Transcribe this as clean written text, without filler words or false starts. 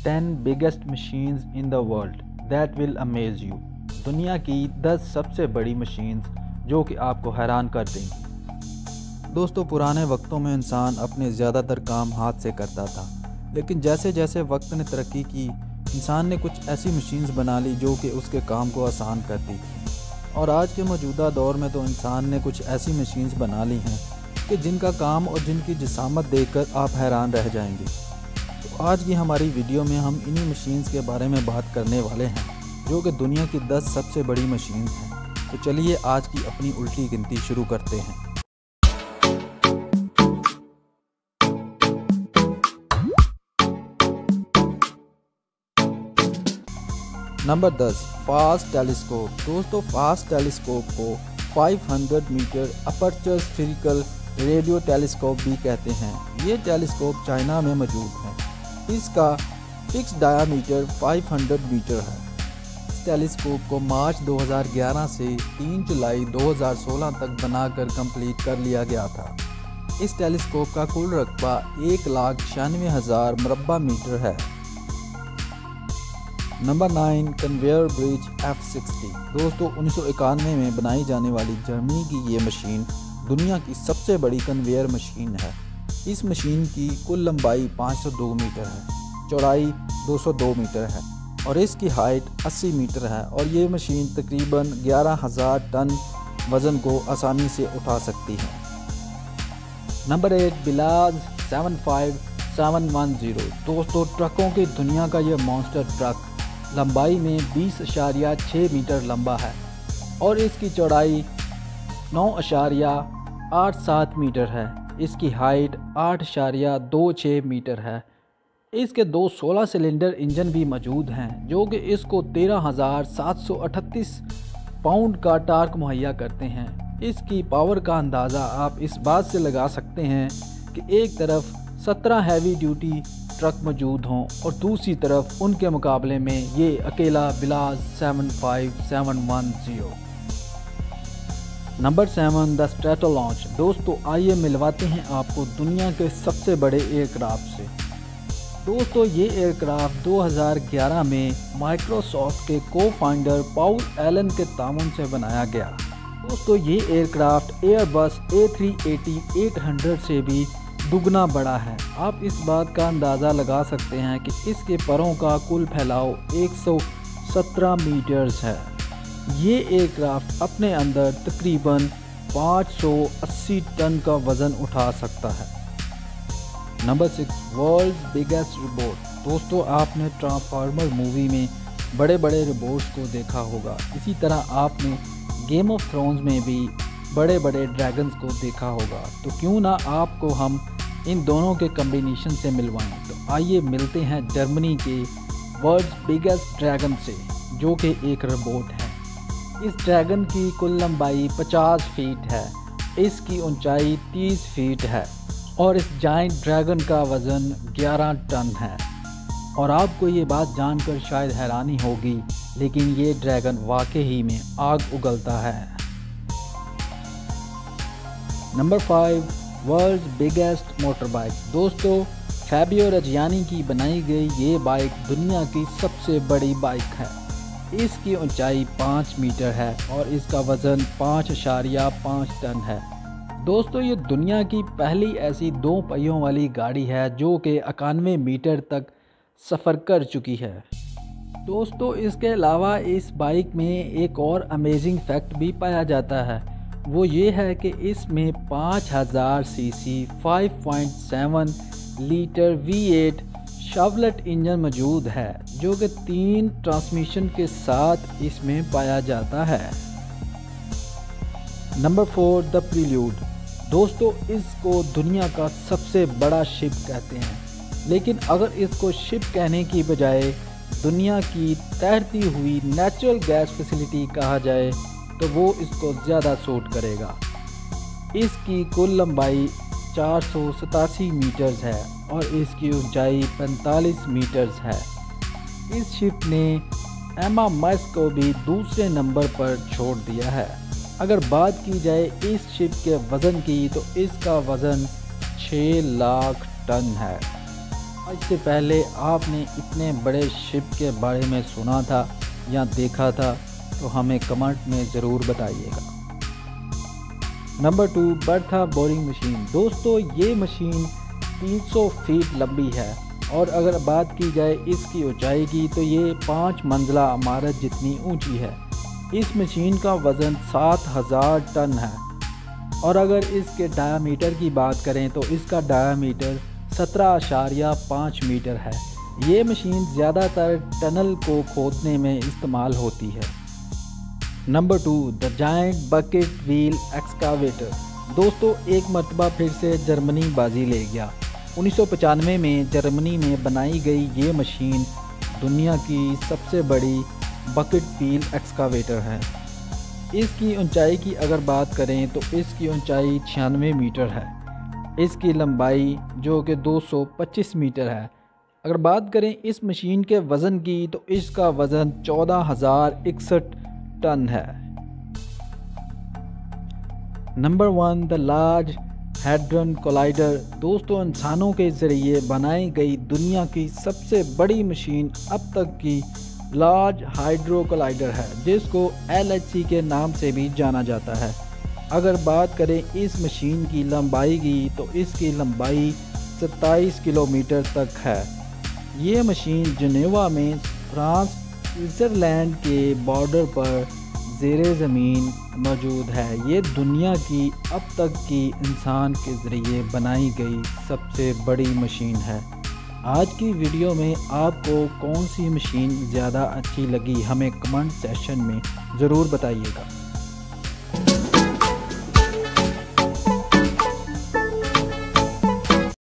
10 biggest machines in the world that will amaze you। दुनिया की 10 सबसे बड़ी मशीन्स जो कि आपको हैरान कर देंगी। दोस्तों, पुराने वक्तों में इंसान अपने ज़्यादातर काम हाथ से करता था, लेकिन जैसे जैसे वक्त ने तरक्की की, इंसान ने कुछ ऐसी मशीन्स बना ली जो कि उसके काम को आसान करती थी। और आज के मौजूदा दौर में तो इंसान ने कुछ ऐसी मशीन्स बना ली हैं कि जिनका काम और जिनकी जिसामत देखकर आप हैरान रह जाएंगे। तो आज की हमारी वीडियो में हम इन्हीं मशीन्स के बारे में बात करने वाले हैं जो कि दुनिया की 10 सबसे बड़ी मशीन्स हैं। तो चलिए आज की अपनी उल्टी गिनती शुरू करते हैं। Number 10, FAST telescope. दोस्तों, फास्ट टेलीस्कोप को 500 metre aperture spherical radio telescope भी कहते हैं। ये टेलीस्कोप चाइना में मौजूद है। इसका फिक्स डायामीटर 500 मीटर है। इस टेलीस्कोप को मार्च 2011 से 3 जुलाई 2016 तक बनाकर कंप्लीट कर लिया गया था। इस टेलीस्कोप का कुल रकबा 1,96,000 मुरब्बा मीटर है। Number 9, conveyor bridge F60। दोस्तों, 1991 में बनाई जाने वाली जर्मनी की ये मशीन दुनिया की सबसे बड़ी कन्वेयर मशीन है। इस मशीन की कुल लंबाई 502 मीटर है, चौड़ाई 202 मीटर है और इसकी हाइट 80 मीटर है और ये मशीन तकरीबन 11,000 टन वज़न को आसानी से उठा सकती है। नंबर 8, बिलाज 75710। दोस्तों, ट्रकों की दुनिया का ये मॉन्स्टर ट्रक लंबाई में 20.6 मीटर लंबा है और इसकी चौड़ाई 9.87 मीटर है। इसकी हाइट 8.26 मीटर है। इसके दो 16 सिलेंडर इंजन भी मौजूद हैं जो कि इसको 13,738 पाउंड का टार्क मुहैया करते हैं। इसकी पावर का अंदाज़ा आप इस बात से लगा सकते हैं कि एक तरफ 17 हैवी ड्यूटी ट्रक मौजूद हों और दूसरी तरफ उनके मुकाबले में ये अकेला बिलाज 75710। Number 7, the स्ट्रेटोलॉन्च। दोस्तों, आइए मिलवाते हैं आपको दुनिया के सबसे बड़े एयरक्राफ्ट से। दोस्तों, ये एयरक्राफ्ट 2011 में माइक्रोसॉफ्ट के को फाउंडर पॉल एलन के तामुन से बनाया गया। दोस्तों, ये एयरक्राफ्ट एयरबस A380-800 से भी दुगना बड़ा है। आप इस बात का अंदाज़ा लगा सकते हैं कि इसके परों का कुल फैलाव 117 मीटर्स है। ये एयरक्राफ्ट अपने अंदर तकरीबन 580 टन का वज़न उठा सकता है। Number 6, world biggest robot. दोस्तों, आपने ट्रांसफार्मर मूवी में बड़े बड़े रोबोट्स को देखा होगा। इसी तरह आपने गेम ऑफ थ्रोन्स में भी बड़े बड़े ड्रैगन्स को देखा होगा। तो क्यों ना आपको हम इन दोनों के कम्बिनेशन से मिलवाएं। तो आइए मिलते हैं जर्मनी के वर्ल्ड बिगेस्ट ड्रैगन से जो कि एक रोबोट है। इस ड्रैगन की कुल लंबाई 50 फीट है, इसकी ऊंचाई 30 फीट है और इस जायंट ड्रैगन का वज़न 11 टन है। और आपको ये बात जानकर शायद हैरानी होगी, लेकिन ये ड्रैगन वाकई में आग उगलता है। Number 5, world biggest motor bike. दोस्तों, फैबियो रजियानी की बनाई गई ये बाइक दुनिया की सबसे बड़ी बाइक है। इसकी ऊंचाई 5 मीटर है और इसका वज़न 5.5 टन है। दोस्तों, ये दुनिया की पहली ऐसी 2 पहियों वाली गाड़ी है जो कि 91 मीटर तक सफ़र कर चुकी है। दोस्तों, इसके अलावा इस बाइक में एक और अमेजिंग फैक्ट भी पाया जाता है। वो ये है कि इसमें 5000 CC 5.7 litre V8 Chevrolet engine मौजूद है जो कि 3 ट्रांसमिशन के साथ इसमें पाया जाता है। Number 4, the prelude. दोस्तों, इसको दुनिया का सबसे बड़ा शिप कहते हैं, लेकिन अगर इसको शिप कहने की बजाय दुनिया की तैरती हुई नेचुरल गैस फैसिलिटी कहा जाए तो वो इसको ज़्यादा सूट करेगा। इसकी कुल लंबाई 487 मीटर्स है और इसकी ऊंचाई 45 मीटर्स है। इस शिप ने एमा मस्क को भी दूसरे नंबर पर छोड़ दिया है। अगर बात की जाए इस शिप के वज़न की तो इसका वज़न 6 लाख टन है। इससे पहले आपने इतने बड़े शिप के बारे में सुना था या देखा था, तो हमें कमेंट में ज़रूर बताइएगा। Number 2, Bertha boring machine. दोस्तों ये मशीन 300 फीट लंबी है और अगर बात की जाए इसकी ऊंचाई की तो ये 5 मंजिला इमारत जितनी ऊंची है। इस मशीन का वज़न 7000 टन है और अगर इसके डायामीटर की बात करें तो इसका डायामीटर 17.5 मीटर है। ये मशीन ज़्यादातर टनल को खोदने में इस्तेमाल होती है। Number 2, the giant bucket wheel excavator. दोस्तों एक मरतबा फिर से जर्मनी बाजी ले गया। 1995 में जर्मनी में बनाई गई ये मशीन दुनिया की सबसे बड़ी बकेट व्हील एक्सकावेटर है। इसकी ऊंचाई की अगर बात करें तो इसकी ऊंचाई 96 मीटर है। इसकी लंबाई जो कि 225 मीटर है। अगर बात करें इस मशीन के वज़न की तो इसका वज़न 14,061 टन है। Number 1, the large hadron collider. दोस्तों इंसानों के ज़रिए बनाई गई दुनिया की सबसे बड़ी मशीन अब तक की लार्ज हाइड्रो कोलाइडर है, जिसको LHC के नाम से भी जाना जाता है। अगर बात करें इस मशीन की लंबाई की तो इसकी लंबाई 27 किलोमीटर तक है। ये मशीन जिनेवा में फ्रांस स्विट्ज़रलैंड के बॉर्डर पर ज़ेरे ज़मीन मौजूद है। ये दुनिया की अब तक की इंसान के ज़रिए बनाई गई सबसे बड़ी मशीन है। आज की वीडियो में आपको कौन सी मशीन ज़्यादा अच्छी लगी हमें कमेंट सेक्शन में ज़रूर बताइएगा।